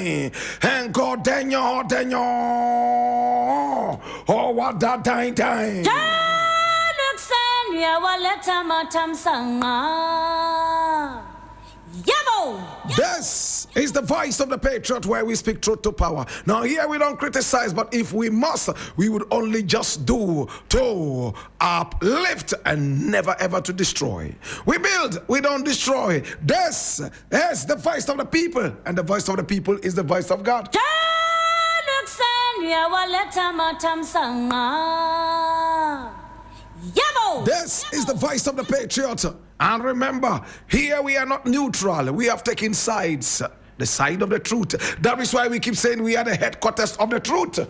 time. And God, denyo. Oh, what that time. This is the voice of the Patriot, where we speak truth to power. Now here we don't criticize, but if we must, we would only just do to uplift and never ever to destroy. We build, we don't destroy. This is the voice of the people, and the voice of the people is the voice of God. This is the voice of the Patriot. And remember, here we are not neutral. We have taken sides. The side of the truth. That is why we keep saying we are the headquarters of the truth. And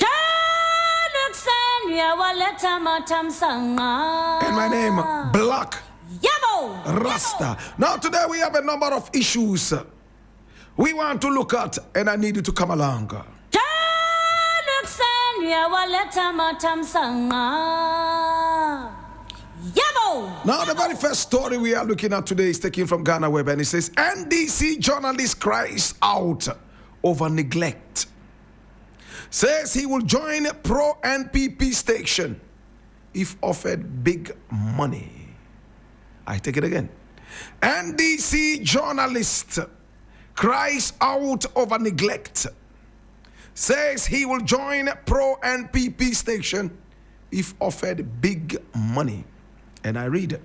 my name, Blakk Rasta. Now today we have a number of issues we want to look at, and I need you to come along. Now the very first story we are looking at today is taken from Ghana Web, and it says NDC journalist cries out over neglect. Says he will join pro-NPP station if offered big money. I take it again. NDC journalist cries out over neglect. Says he will join pro-NPP station if offered big money. And I read it.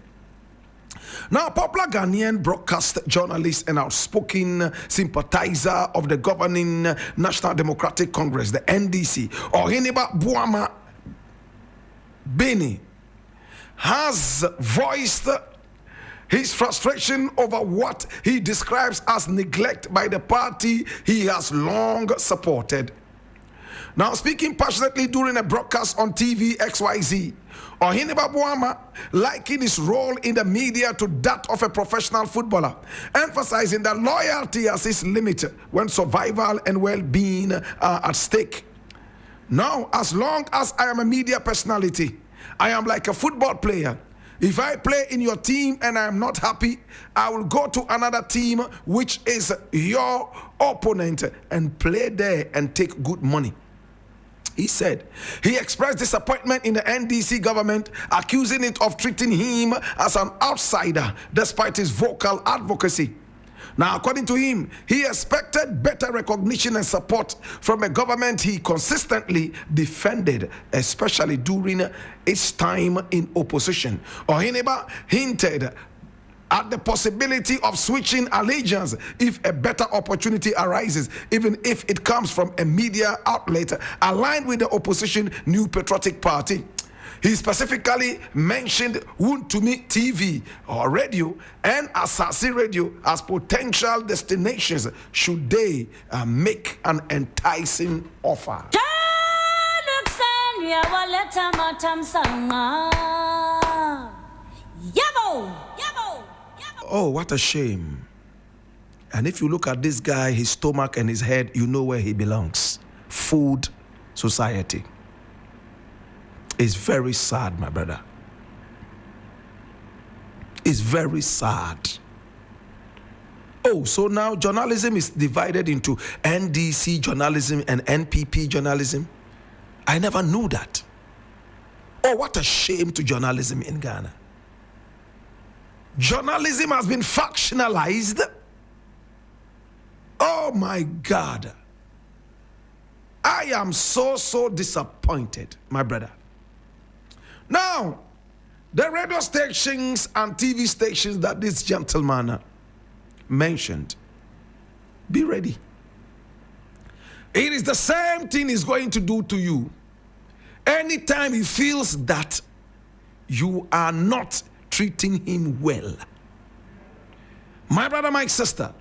Now, popular Ghanaian broadcast journalist and outspoken sympathizer of the governing National Democratic Congress, the NDC, Ohiniba Buama Beni, has voiced his frustration over what he describes as neglect by the party he has long supported. Now, speaking passionately during a broadcast on TV XYZ, Ohiniba Buama likened his role in the media to that of a professional footballer, emphasizing that loyalty has its limit when survival and well-being are at stake. Now, as long as I am a media personality, I am like a football player. If I play in your team and I am not happy, I will go to another team which is your opponent and play there and take good money. He said he expressed disappointment in the NDC government, accusing it of treating him as an outsider despite his vocal advocacy. Now, according to him, he expected better recognition and support from a government he consistently defended, especially during its time in opposition. Ohiniba hinted at the possibility of switching allegiance if a better opportunity arises, even if it comes from a media outlet aligned with the opposition New Patriotic Party. He specifically mentioned Wuntumi TV or radio and Asasi Radio as potential destinations should they make an enticing offer. Oh, what a shame. And if you look at this guy, his stomach and his head, you know where he belongs. Food society. It's very sad, my brother. It's very sad. Oh, so now journalism is divided into NDC journalism and NPP journalism. I never knew that. Oh, what a shame to journalism in Ghana. Journalism has been factionalized. Oh my God. I am so disappointed, my brother. Now, the radio stations and TV stations that this gentleman mentioned, be ready. It is the same thing he's going to do to you. Anytime he feels that you are not treating him well. My brother, my sister.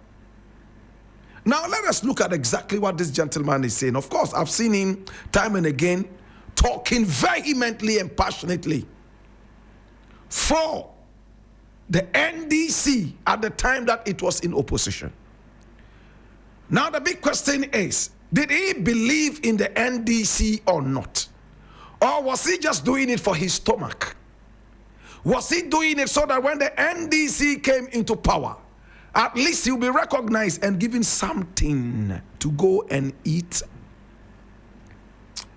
Now let us look at exactly what this gentleman is saying. Of course, I've seen him time and again talking vehemently and passionately for the NDC at the time that it was in opposition. Now the big question is, did he believe in the NDC or not? Or was he just doing it for his stomach? Was he doing it so that when the NDC came into power, At least he'll be recognized and given something to go and eat.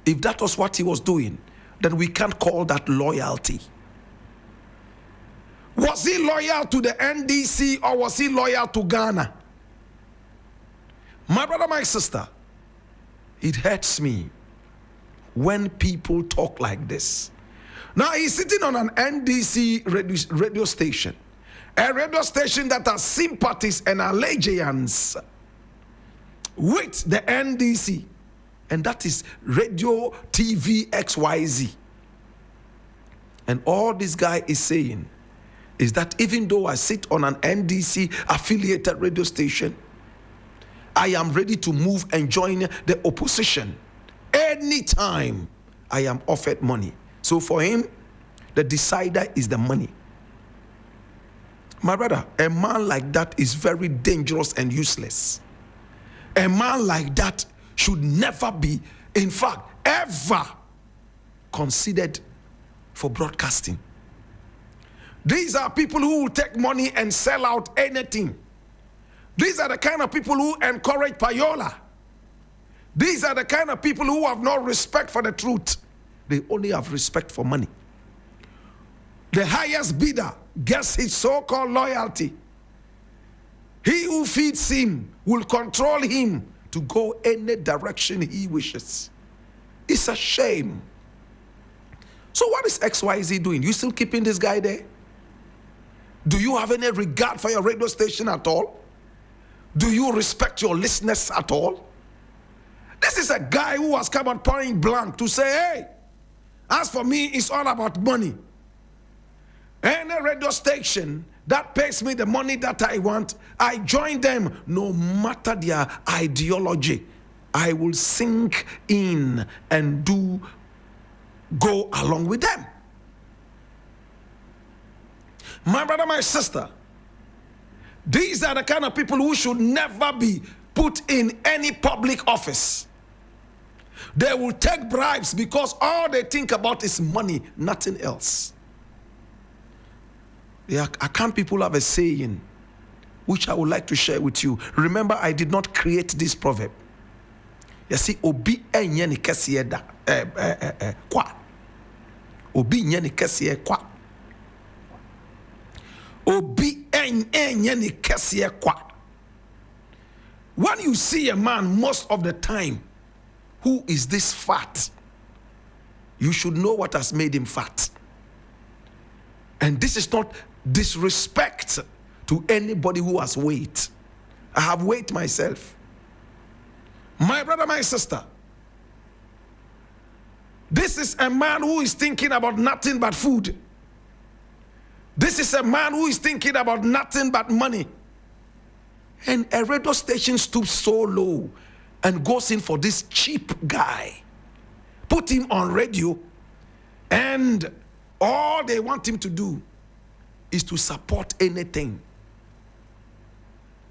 If that was what he was doing, then we can't call that loyalty. Was he loyal to the NDC or was he loyal to Ghana? My brother, my sister, it hurts me when people talk like this. Now he's sitting on an NDC radio station, a radio station that has sympathies and allegiance with the NDC, and that is Radio TV XYZ. And all this guy is saying is that even though I sit on an NDC affiliated radio station, I am ready to move and join the opposition anytime I am offered money. So for him, the decider is the money. My brother, a man like that is very dangerous and useless. A man like that should never be, in fact, ever considered for broadcasting. These are people who will take money and sell out anything. These are the kind of people who encourage payola. These are the kind of people who have no respect for the truth. They only have respect for money. The highest bidder gets his so-called loyalty. He who feeds him will control him to go any direction he wishes. It's a shame. So what is XYZ doing? You still keeping this guy there? Do you have any regard for your radio station at all? Do you respect your listeners at all? This is a guy who has come out point blank to say, hey, as for me, it's all about money. Any radio station that pays me the money that I want, I join them no matter their ideology. I will sink in and go along with them. My brother, my sister, these are the kind of people who should never be put in any public office. They will take bribes because all they think about is money, nothing else. Akan people have a saying, which I would like to share with you. Remember, I did not create this proverb. You see, obi enye ni kesiye da kwa. Obi enye ni kesiye kwa. Obi enye ni kesiye kwa. When you see a man most of the time, who is this fat? You should know what has made him fat. And this is not disrespect to anybody who has weight. I have weight myself. My brother, my sister, this is a man who is thinking about nothing but food. This is a man who is thinking about nothing but money. And a radio station stoops so low and goes in for this cheap guy. Put him on radio, and all they want him to do is to support anything.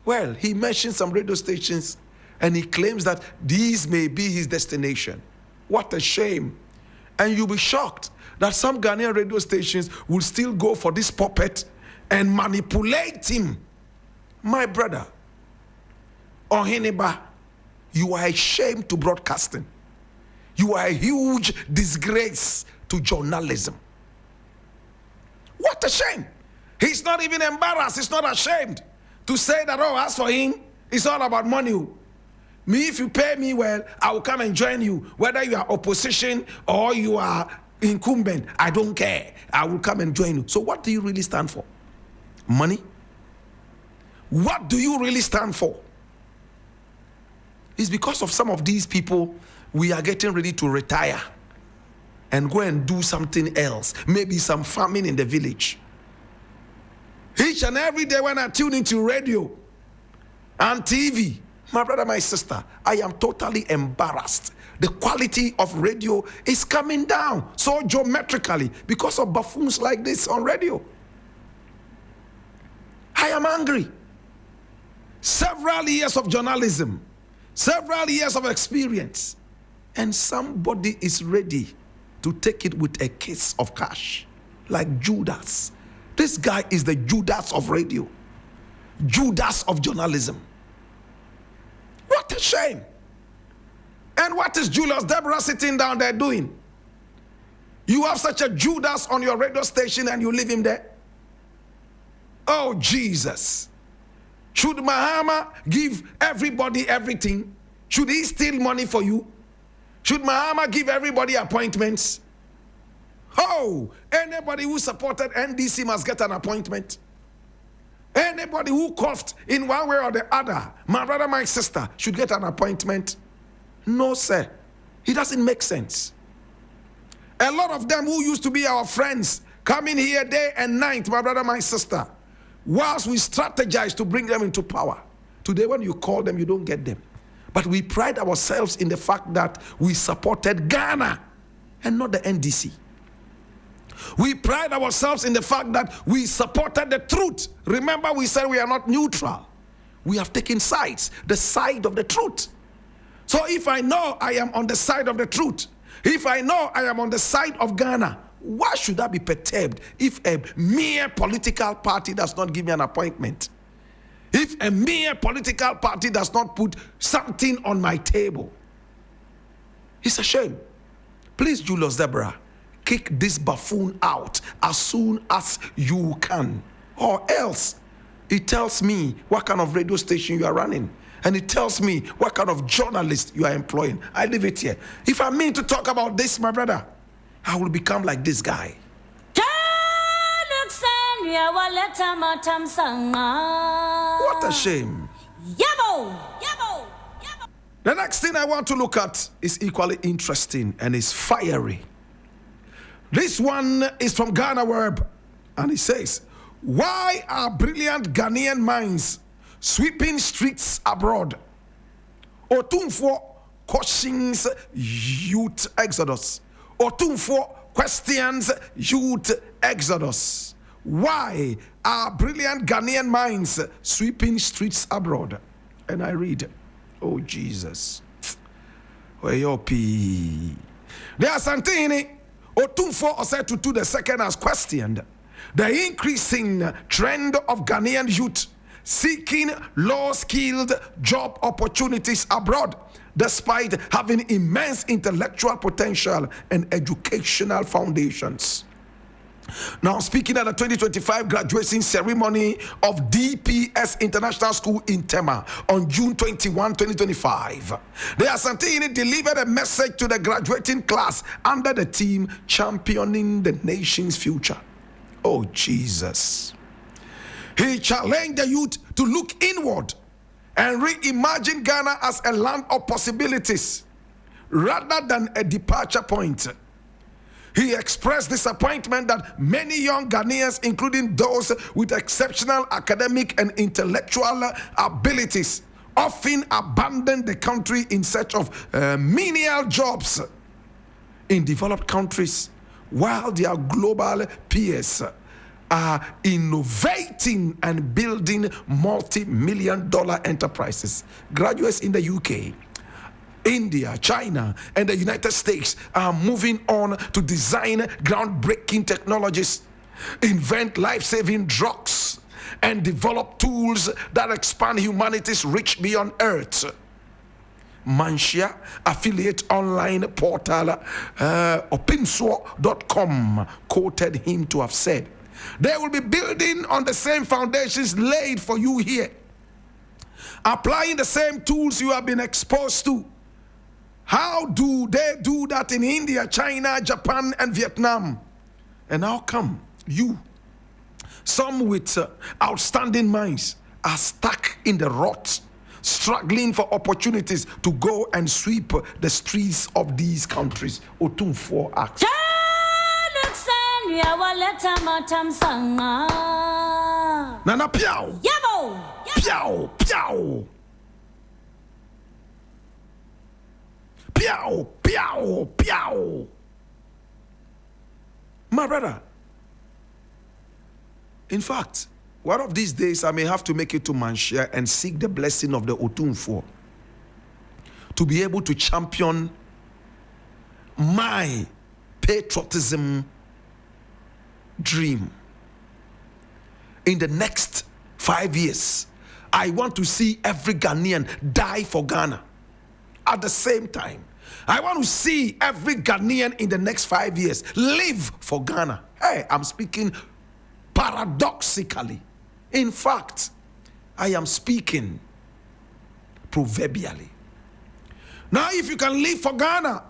Well, he mentioned some radio stations and he claims that these may be his destination. What a shame. And you'll be shocked that some Ghanaian radio stations will still go for this puppet and manipulate him. My brother, Oheneba, you are a shame to broadcasting. You are a huge disgrace to journalism. What a shame. He's not even embarrassed. He's not ashamed to say that, oh, as for him, it's all about money. Me, if you pay me well, I will come and join you. Whether you are opposition or you are incumbent, I don't care. I will come and join you. So what do you really stand for? Money? What do you really stand for? It's because of some of these people we are getting ready to retire and go and do something else. Maybe some farming in the village. Each and every day when I tune into radio and TV, my brother, my sister, I am totally embarrassed. The quality of radio is coming down so geometrically because of buffoons like this on radio. I am angry. Several years of journalism, several years of experience, and somebody is ready to take it with a case of cash, like Judas. This guy is the Judas of radio. Judas of journalism. What a shame. And what is Julius Deborah sitting down there doing? You have such a Judas on your radio station and you leave him there? Oh, Jesus. Should Mahama give everybody everything? Should he steal money for you? Should Mahama give everybody appointments? Oh, anybody who supported NDC must get an appointment. Anybody who coughed in one way or the other, my brother, my sister, should get an appointment. No, sir. It doesn't make sense. A lot of them who used to be our friends coming here day and night, my brother, my sister, whilst we strategize to bring them into power. Today, when you call them, you don't get them. But we pride ourselves in the fact that we supported Ghana and not the NDC. We pride ourselves in the fact that we supported the truth. Remember, we said we are not neutral. We have taken sides, the side of the truth. So if I know I am on the side of the truth, if I know I am on the side of Ghana, why should I be perturbed if a mere political party does not give me an appointment? If a mere political party does not put something on my table? It's a shame. Please, Julius Deborah, kick this buffoon out as soon as you can. Or else, it tells me what kind of radio station you are running. And it tells me what kind of journalist you are employing. I leave it here. If I mean to talk about this, my brother, I will become like this guy. What a shame. The next thing I want to look at is equally interesting and is fiery. This one is from Ghana Web, and it says, why are brilliant Ghanaian minds sweeping streets abroad? Otumfo cautions youth exodus. Otumfo questions youth exodus. Why are brilliant Ghanaian minds sweeping streets abroad? And I read, oh Jesus, where your pee? There are something Otumfo Osetutu II has questioned the increasing trend of Ghanaian youth seeking low-skilled job opportunities abroad, despite having immense intellectual potential and educational foundations. Now, speaking at the 2025 graduation ceremony of DPS International School in Tema on June 21, 2025, the Asantini delivered a message to the graduating class under the theme championing the nation's future. Oh, Jesus. He challenged the youth to look inward and reimagine Ghana as a land of possibilities rather than a departure point. He expressed disappointment that many young Ghanaians, including those with exceptional academic and intellectual abilities, often abandon the country in search of menial jobs in developed countries, while their global peers are innovating and building multi-million-dollar enterprises. Graduates in the UK, India, China, and the United States are moving on to design groundbreaking technologies, invent life-saving drugs, and develop tools that expand humanity's reach beyond Earth. Manshia affiliate online portal opinionated.com quoted him to have said, they will be building on the same foundations laid for you here, applying the same tools you have been exposed to. How do they do that in India, China, Japan, and Vietnam? And how come you, some with outstanding minds, are stuck in the rut, struggling for opportunities to go and sweep the streets of these countries? Otumfo asks. Nana piao. Yabo. Piao, piao. Piao, piao, piao. My brother, in fact, one of these days I may have to make it to Manshia and seek the blessing of the Otumfo to be able to champion my patriotism dream. In the next 5 years, I want to see every Ghanaian die for Ghana. At the same time, I want to see every Ghanaian in the next 5 years live for Ghana. Hey, I'm speaking paradoxically. In fact, I am speaking proverbially. Now, if you can live for Ghana,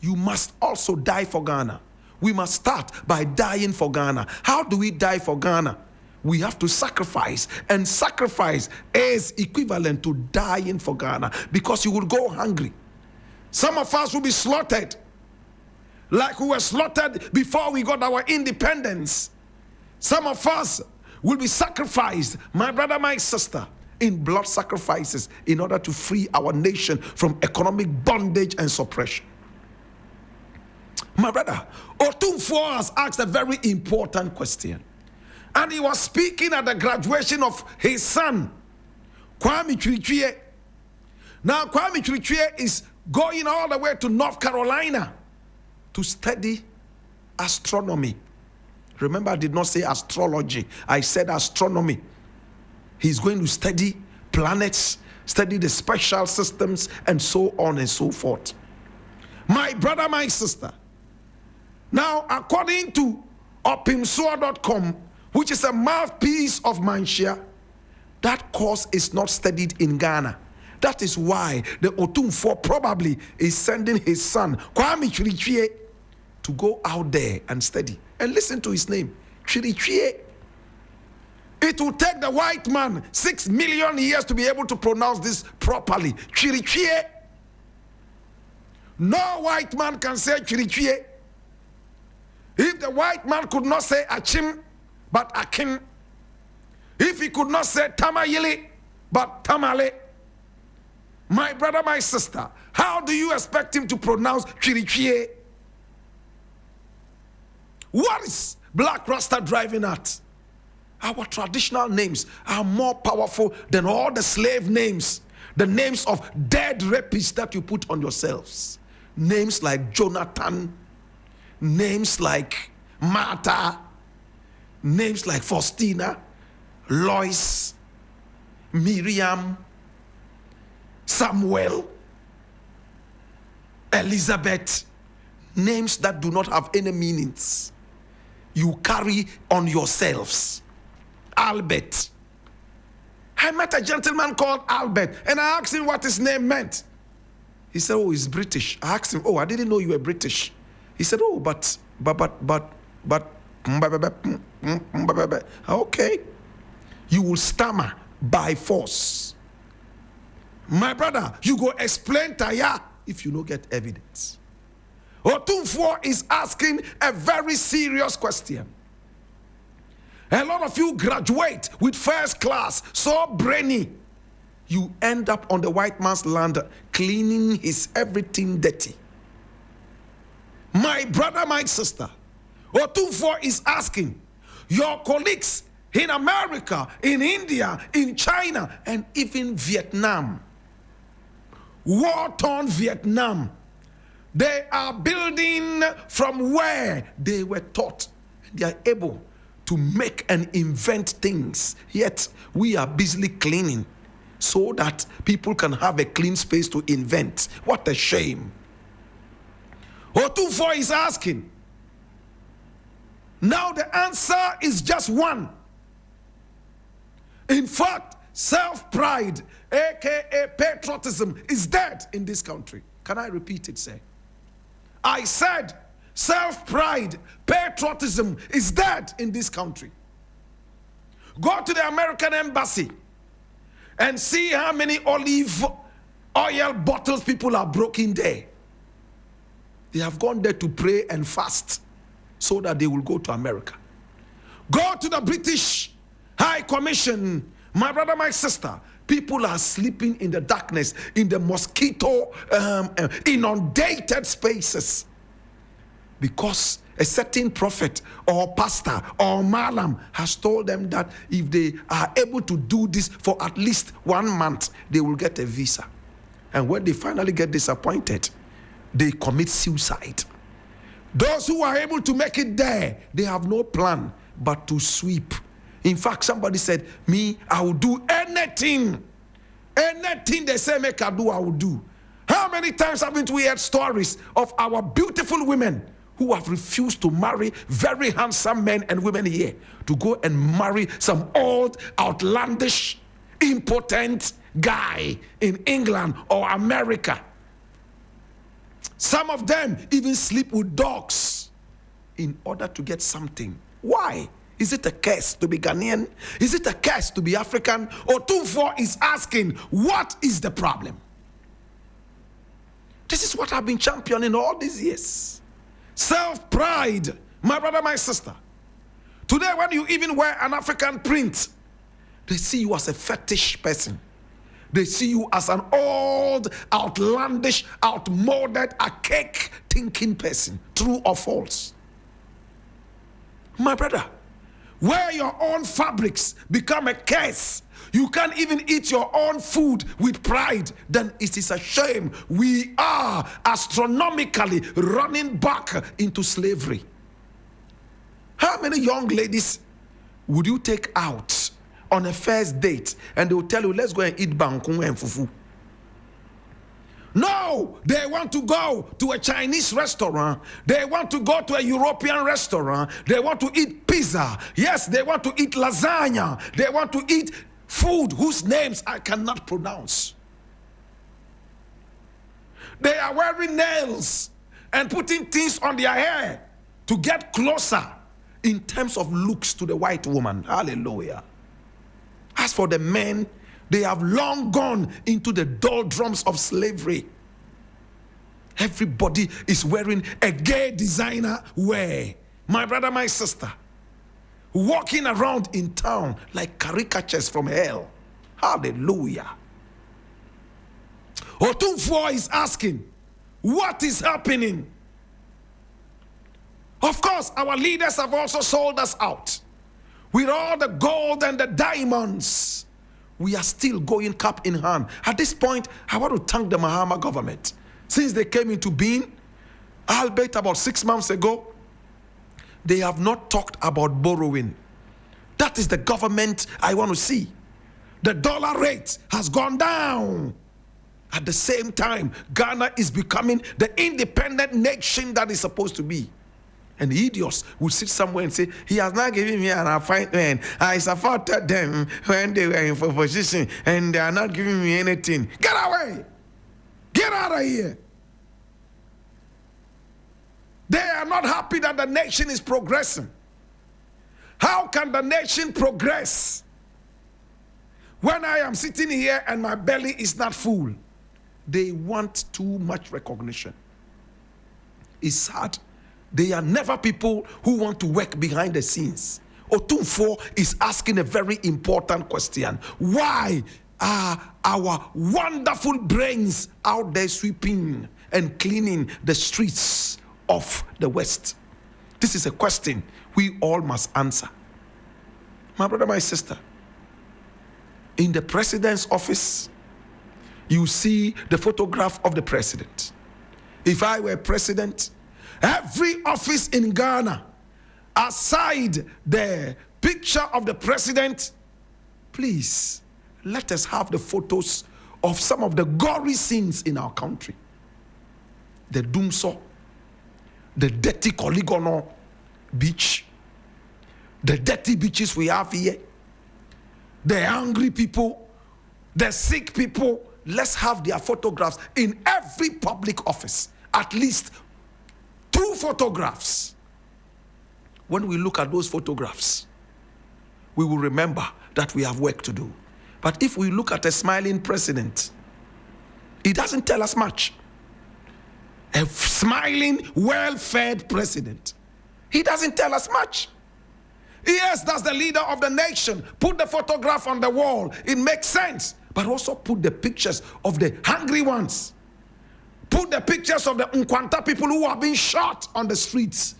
you must also die for Ghana. We must start by dying for Ghana. How do we die for Ghana? We have to sacrifice, and sacrifice is equivalent to dying for Ghana, because you will go hungry. Some of us will be slaughtered like we were slaughtered before we got our independence. Some of us will be sacrificed, my brother, my sister, in blood sacrifices in order to free our nation from economic bondage and suppression. My brother, Otumfuo has asked a very important question. And he was speaking at the graduation of his son, Kwame Chirichie. Now, Kwame Chirichie is going all the way to North Carolina to study astronomy. Remember, I did not say astrology. I said astronomy. He's going to study planets, study the special systems, and so on and so forth. My brother, my sister. Now, according to opinionated.com, which is a mouthpiece of Manshia, that course is not studied in Ghana. That is why the Otumfuo probably is sending his son, Kwame Chirichie, to go out there and study. And listen to his name, Chirichie. It will take the white man 6 million years to be able to pronounce this properly. Chirichie. No white man can say Chirichie. If the white man could not say Achim, but Akim, if he could not say Tamayili, but Tamale, my brother, my sister, how do you expect him to pronounce Chirichie? What is Blakk Rasta driving at? Our traditional names are more powerful than all the slave names, the names of dead rapists that you put on yourselves. Names like Jonathan, names like Martha, names like Faustina, Lois, Miriam, Samuel, Elizabeth, names that do not have any meanings. You carry on yourselves. Albert. I met a gentleman called Albert, and I asked him what his name meant. He said, oh, he's British. I asked him, oh, I didn't know you were British. He said, oh, but, okay. You will stammer by force. My brother, you go explain Taya if you don't get evidence. Otumfuo is asking a very serious question. A lot of you graduate with first class, so brainy. You end up on the white man's land cleaning his everything dirty. My brother, my sister, Otumfuo is asking your colleagues in America, in India, in China, and even Vietnam, war-torn Vietnam, they are building from where they were taught. They are able to make and invent things, yet we are busily cleaning so that people can have a clean space to invent. What a shame. Otumfuo is asking. Now the answer is just one. In fact, self-pride, aka patriotism, is dead in this country. Can I repeat it, sir? I said self-pride, patriotism is dead in this country. Go to the American embassy and see how many olive oil bottles people are broken there. They have gone there to pray and fast so that they will go to America. Go to the British High Commission, my brother, my sister. People are sleeping in the darkness, in the mosquito inundated spaces, because a certain prophet or pastor or malam has told them that if they are able to do this for at least 1 month, they will get a visa. And when they finally get disappointed, they commit suicide. Those who are able to make it there, they have no plan but to sweep In fact, somebody said, me, I will do anything. Anything they say make I do, I will do. How many times haven't we heard stories of our beautiful women who have refused to marry very handsome men and women here, to go and marry some old, outlandish, impotent guy in England or America? Some of them even sleep with dogs in order to get something. Why? Is it a curse to be Ghanaian? Is it a curse to be African? Or Otumfuo is asking, what is the problem? This is what I've been championing all these years. Self-pride. My brother, my sister. Today, when you even wear an African print, they see you as a fetish person. They see you as an old, outlandish, outmoded, archaic thinking person. True or false? My brother, where your own fabrics become a curse, you can't even eat your own food with pride, then it is a shame. We are astronomically running back into slavery. How many young ladies would you take out on a first date and they will tell you, let's go and eat bangkong and fufu? No, they want to go to a Chinese restaurant. They want to go to a European restaurant. They want to eat pizza. Yes, they want to eat lasagna. They want to eat food whose names I cannot pronounce. They are wearing nails and putting things on their hair to get closer in terms of looks to the white woman. Hallelujah. As for the men, they have long gone into the doldrums of slavery. Everybody is wearing a gay designer wear. My brother, my sister, walking around in town like caricatures from hell. Hallelujah. Otumfuo is asking, what is happening? Of course, our leaders have also sold us out. With all the gold and the diamonds, we are still going cap in hand. At this point, I want to thank the Mahama government. Since they came into being, albeit about 6 months ago, they have not talked about borrowing. That is the government I want to see. The dollar rate has gone down. At the same time, Ghana is becoming the independent nation that is supposed to be. And idiots will sit somewhere and say, he has not given me an appointment. I supported them when they were in opposition and they are not giving me anything. Get away! Get out of here! They are not happy that the nation is progressing. How can the nation progress when I am sitting here and my belly is not full? They want too much recognition. It's sad. They are never people who want to work behind the scenes. Otumfuo is asking a very important question. Why are our wonderful brains out there sweeping and cleaning the streets of the West? This is a question we all must answer. My brother, my sister, in the president's office, you see the photograph of the president. If I were president, every office in Ghana, aside the picture of the president, please, let us have the photos of some of the gory scenes in our country. The Dumso, the dirty Koligono beach, the dirty beaches we have here, the hungry people, the sick people. Let's have their photographs in every public office, at least 2 photographs. When we look at those photographs, we will remember that we have work to do. But if we look at a smiling president, it doesn't tell us much. A smiling, well-fed president, he doesn't tell us much. Yes, that's the leader of the nation. Put the photograph on the wall. It makes sense. But also put the pictures of the hungry ones. Put the pictures of the Nkwanta people who are being shot on the streets.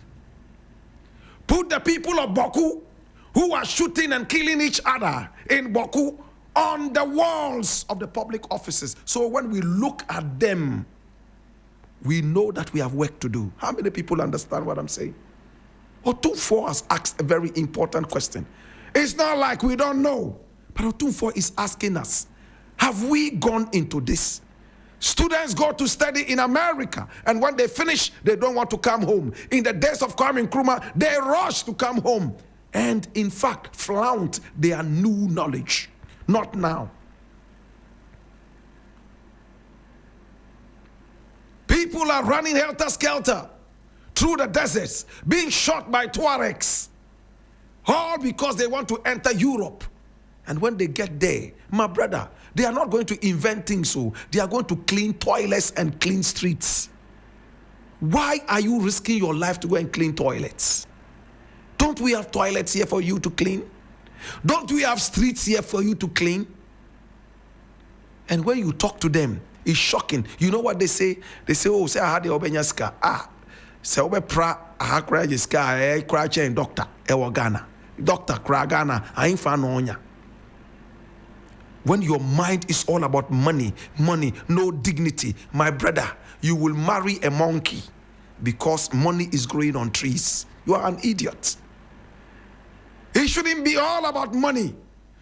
Put the people of Boku who are shooting and killing each other in Boku on the walls of the public offices. So when we look at them, we know that we have work to do. How many people understand what I'm saying? Otumfuo has asked a very important question. It's not like we don't know. But Otumfuo is asking us, have we gone into this? Students go to study in America, and when they finish, they don't want to come home. In the days of Kwame Nkrumah, they rush to come home and, in fact, flaunt their new knowledge. Not now. People are running helter-skelter through the deserts, being shot by Tuaregs, all because they want to enter Europe. And when they get there, my brother, they are not going to invent things, so they are going to clean toilets and clean streets. Why are you risking your life to go and clean toilets? Don't we have toilets here for you to clean? Don't we have streets here for you to clean? And when you talk to them, it's shocking. You know what they say? They say, oh, say I had the obenyaska. Say obe pra ahakra jiska kra chen doctor ewo Ghana. Doctor kra Ghana ayin fa no onya. When your mind is all about money, no dignity, my brother, you will marry a monkey because money is growing on trees. You are an idiot. It shouldn't be all about money.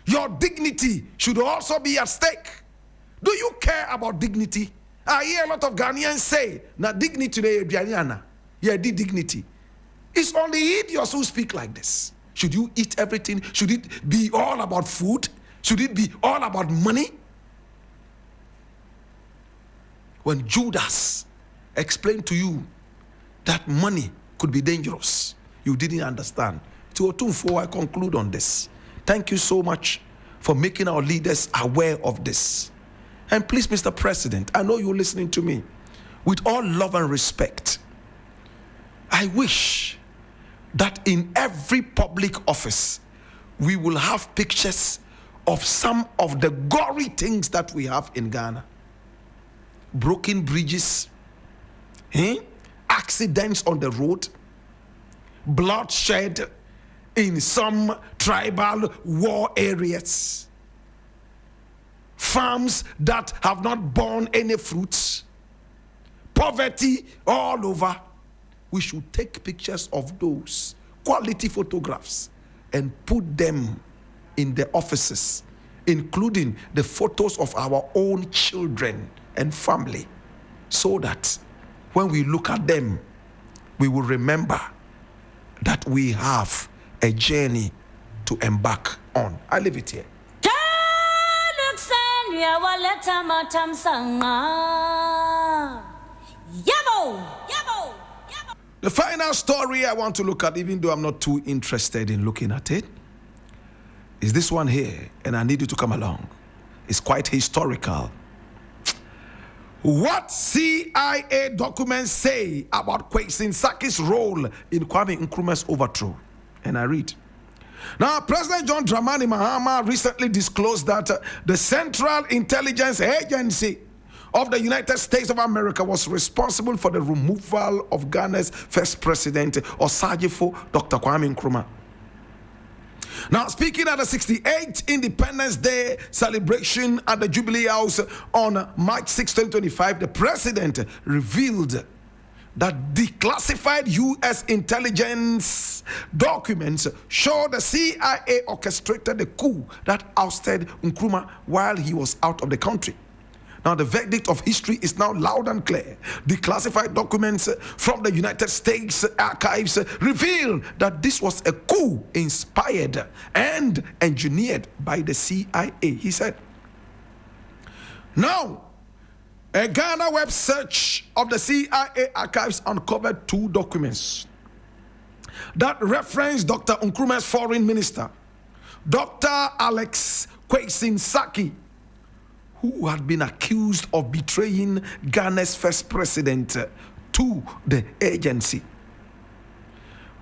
Your dignity should also be at stake. Do you care about dignity? I hear a lot of Ghanaians say, na dignity de Ghanaiana. Yeah, the dignity. It's only idiots who speak like this. Should you eat everything? Should it be all about food? Should it be all about money? When Judas explained to you that money could be dangerous, you didn't understand. To Otumfuo, I conclude on this. Thank you so much for making our leaders aware of this. And please, Mr. President, I know you're listening to me. With all love and respect, I wish that in every public office, we will have pictures of some of the gory things that we have in Ghana. Broken bridges, accidents on the road, bloodshed in some tribal war areas, farms that have not borne any fruits, poverty all over. We should take pictures of those quality photographs and put them in the offices, including the photos of our own children and family, so that when we look at them, we will remember that we have a journey to embark on. I leave it here. The final story I want to look at, even though I'm not too interested in looking at it, is this one here, and I need you to come along. It's quite historical. What CIA documents say about Kwesi Saki's role in Kwame Nkrumah's overthrow? And I read. Now, President John Dramani Mahama recently disclosed that the Central Intelligence Agency of the United States of America was responsible for the removal of Ghana's first president, Osajifo Dr. Kwame Nkrumah. Now, speaking at the 68th Independence Day celebration at the Jubilee House on March 6, 2025, the president revealed that declassified U.S. intelligence documents show the CIA orchestrated the coup that ousted Nkrumah while he was out of the country. Now, the verdict of history is now loud and clear. Declassified documents from the United States archives reveal that this was a coup inspired and engineered by the CIA, he said. Now, a Ghana web search of the CIA archives uncovered two documents that reference Dr. Nkrumah's foreign minister, Dr. Alex Kwesi Saki, who had been accused of betraying Ghana's first president to the agency.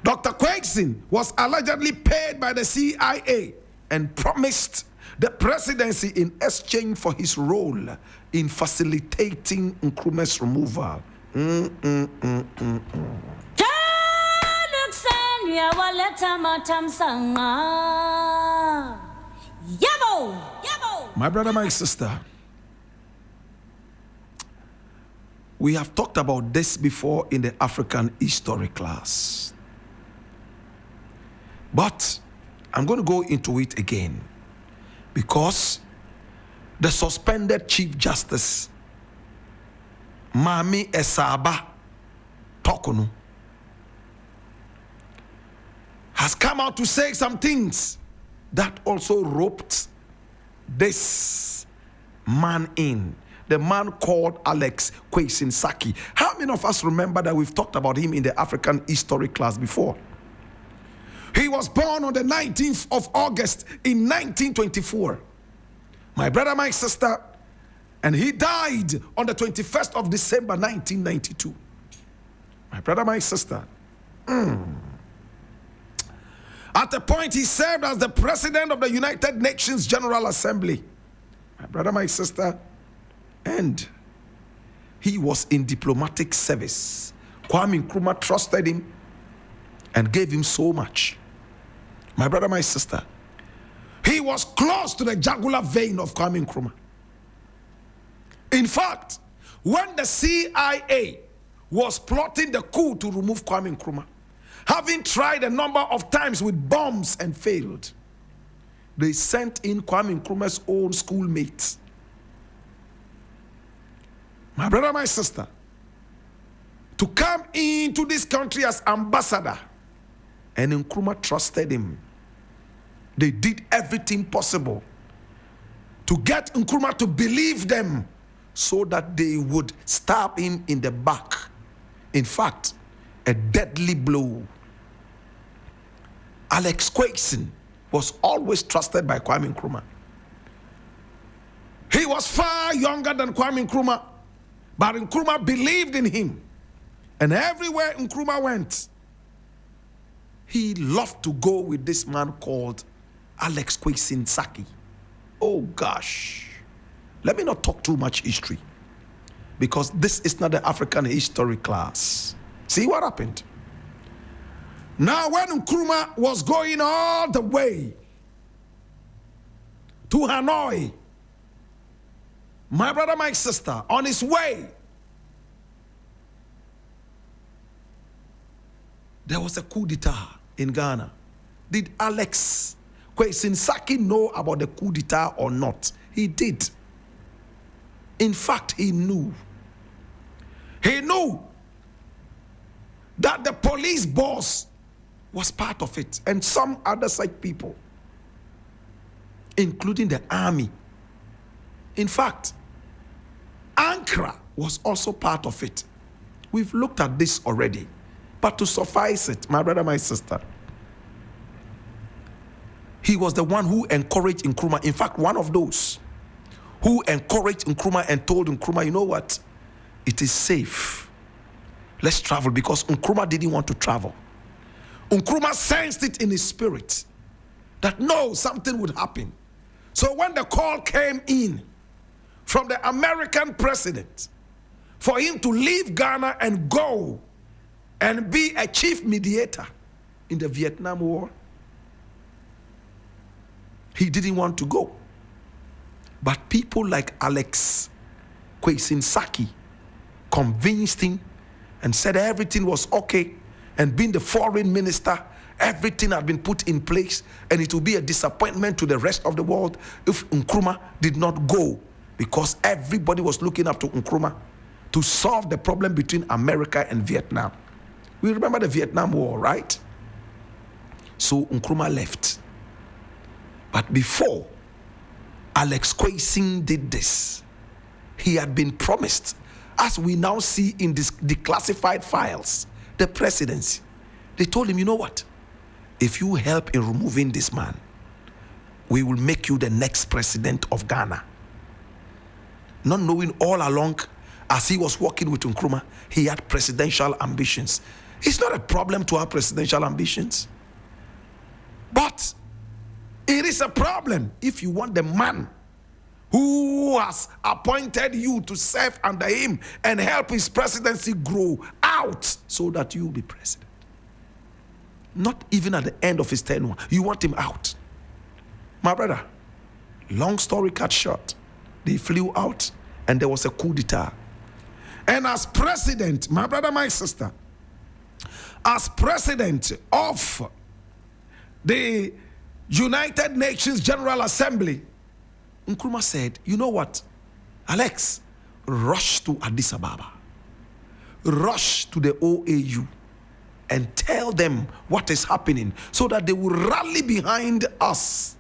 Dr. Kwesi was allegedly paid by the CIA and promised the presidency in exchange for his role in facilitating Nkrumah's removal. My brother, my sister, we have talked about this before in the African history class. But I'm going to go into it again because the suspended Chief Justice, Mami Esaba Tokunu, has come out to say some things that also roped this man in. The man called Alex Kwesi-Nsaky. How many of us remember that we've talked about him in the African history class before? He was born on the 19th of August in 1924. My brother, my sister, and he died on the 21st of December 1992. My brother, my sister. At a point, he served as the president of the United Nations General Assembly. My brother, my sister, and he was in diplomatic service. Kwame Nkrumah trusted him and gave him so much. My brother, my sister, he was close to the jugular vein of Kwame Nkrumah. In fact, when the CIA was plotting the coup to remove Kwame Nkrumah, having tried a number of times with bombs and failed, they sent in Kwame Nkrumah's own schoolmates. My brother, my sister, to come into this country as ambassador, and Nkrumah trusted him. They did everything possible to get Nkrumah to believe them so that they would stab him in the back. In fact, a deadly blow. Alex Kwesi was always trusted by Kwame Nkrumah. He was far younger than Kwame Nkrumah, but Nkrumah believed in him. And everywhere Nkrumah went, he loved to go with this man called Alex Kwesi-Nsaky. Oh gosh. Let me not talk too much history, because this is not the African history class. See what happened? Now, when Nkrumah was going all the way to Hanoi, my brother, my sister, on his way, there was a coup d'etat in Ghana. Did Alex Kwesi-Nsaky know about the coup d'etat or not? He did. In fact, he knew. He knew that the police boss was part of it, and some other side people, including the army. In fact, Nkrumah was also part of it. We've looked at this already, but to suffice it, my brother, my sister, he was the one who encouraged Nkrumah. In fact, one of those who encouraged Nkrumah and told Nkrumah, you know what? It is safe. Let's travel, because Nkrumah didn't want to travel. Nkrumah sensed it in his spirit that no, something would happen. So when the call came in from the American president for him to leave Ghana and go and be a chief mediator in the Vietnam War, he didn't want to go. But people like Alex Kwesi-Nsaky convinced him and said everything was okay. And being the foreign minister, everything had been put in place, and it would be a disappointment to the rest of the world if Nkrumah did not go, because everybody was looking up to Nkrumah to solve the problem between America and Vietnam. We remember the Vietnam War, right? So Nkrumah left. But before Alex Kwesi did this, he had been promised, as we now see in this declassified files, the presidency. They told him, you know what? If you help in removing this man, we will make you the next president of Ghana. Not knowing all along, as he was working with Nkrumah, he had presidential ambitions. It's not a problem to have presidential ambitions, but it is a problem if you want the man who has appointed you to serve under him and help his presidency grow out so that you will be president. Not even at the end of his tenure. You want him out. My brother, long story cut short, they flew out and there was a coup d'etat. And as president, my brother, my sister, as president of the United Nations General Assembly, Nkrumah said, you know what, Alex, rush to Addis Ababa, rush to the OAU and tell them what is happening so that they will rally behind us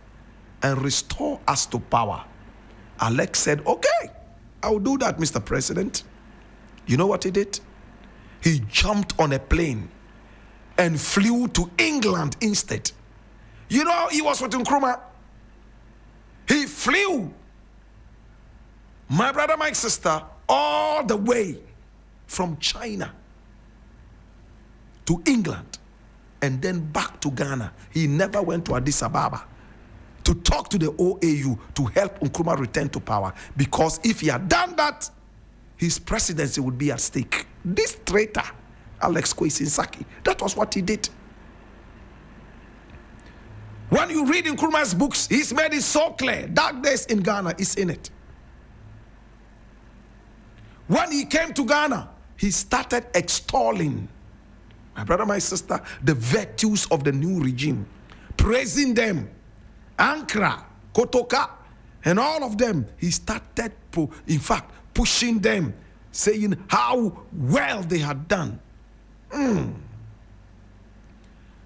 and restore us to power. Alex said, okay, I will do that, Mr. President. You know what he did? He jumped on a plane and flew to England instead. You know, he was with Nkrumah. He flew, my brother, my sister, all the way from China to England and then back to Ghana. He never went to Addis Ababa to talk to the OAU to help Nkrumah return to power, because if he had done that, his presidency would be at stake. This traitor, Alex Kwesi, that was what he did. When you read Nkrumah's books, he's made it so clear. Dark Days in Ghana is in it. When he came to Ghana, he started extolling, my brother, my sister, the virtues of the new regime, praising them. Nkrumah, Kotoka, and all of them. He started, in fact, pushing them, saying how well they had done.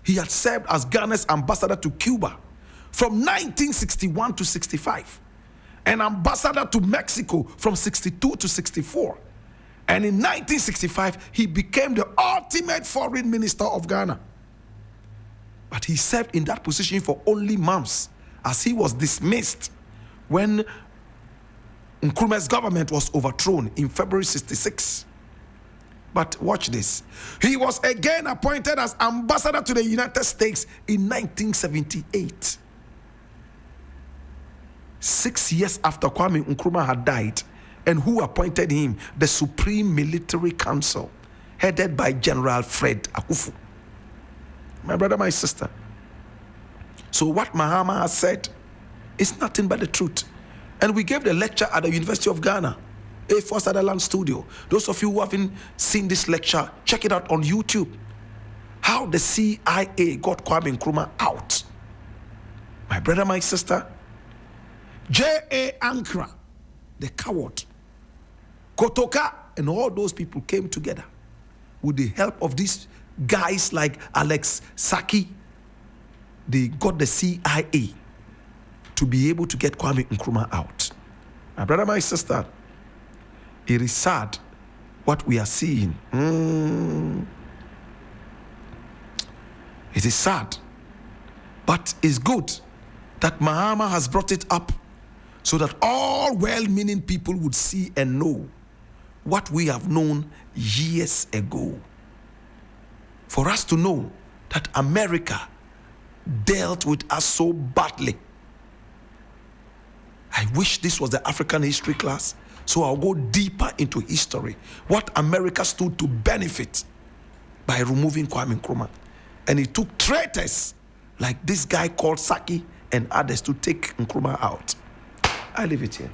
He had served as Ghana's ambassador to Cuba from 1961 to 65, an ambassador to Mexico from 62 to 64. And in 1965, he became the ultimate foreign minister of Ghana. But he served in that position for only months, as he was dismissed when Nkrumah's government was overthrown in February 66. But watch this. He was again appointed as ambassador to the United States in 1978. 6 years after Kwame Nkrumah had died, and who appointed him? The Supreme Military Council, headed by General Fred Akufu. My brother, my sister. So what Mahama has said is nothing but the truth. And we gave the lecture at the University of Ghana, A4 Sutherland Studio. Those of you who haven't seen this lecture, check it out on YouTube. How the CIA got Kwame Nkrumah out. My brother, my sister, J.A. Nkrumah, the coward, Kotoka, and all those people came together with the help of these guys like Alex Saki. They got the CIA to be able to get Kwame Nkrumah out. My brother, my sister, it is sad what we are seeing. It is sad, but it's good that Mahama has brought it up so that all well-meaning people would see and know what we have known years ago. For us to know that America dealt with us so badly. I wish this was the African history class, so I'll go deeper into history. What America stood to benefit by removing Kwame Nkrumah. And it took traitors like this guy called Saki and others to take Nkrumah out. I leave it here.